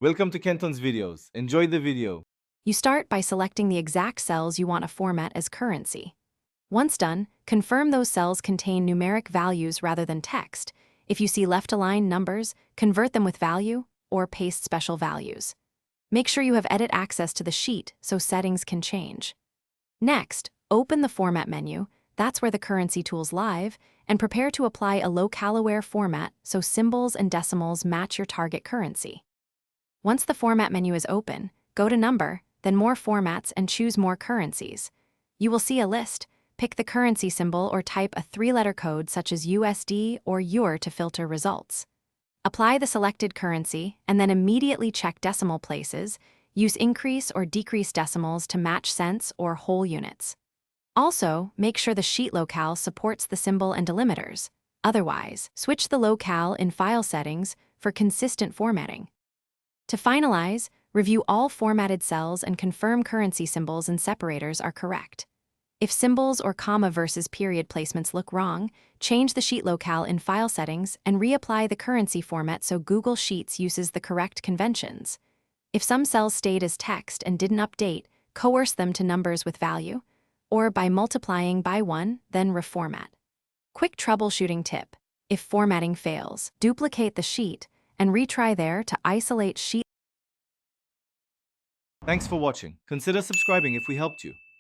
Welcome to Kenton's videos. Enjoy the video. You start by selecting the exact cells you want to format as currency. Once done, confirm those cells contain numeric values rather than text. If you see left-aligned numbers, convert them with value or paste special values. Make sure you have edit access to the sheet so settings can change. Next, open the Format menu, that's where the currency tool's live, and prepare to apply a locale-aware format so symbols and decimals match your target currency. Once the Format menu is open, go to Number, then More Formats and choose More Currencies. You will see a list. Pick the currency symbol or type a 3-letter code such as USD or EUR to filter results. Apply the selected currency and then immediately check decimal places. Use increase or decrease decimals to match cents or whole units. Also, make sure the sheet locale supports the symbol and delimiters. Otherwise, switch the locale in File Settings for consistent formatting. To finalize, review all formatted cells and confirm currency symbols and separators are correct. If symbols or comma versus period placements look wrong, change the sheet locale in File Settings and reapply the currency format so Google Sheets uses the correct conventions. If some cells stayed as text and didn't update, coerce them to numbers with value, or by multiplying by 1, then reformat. Quick troubleshooting tip: if formatting fails, duplicate the sheet and retry there to isolate sheet. Thanks for watching. Consider subscribing if we helped you.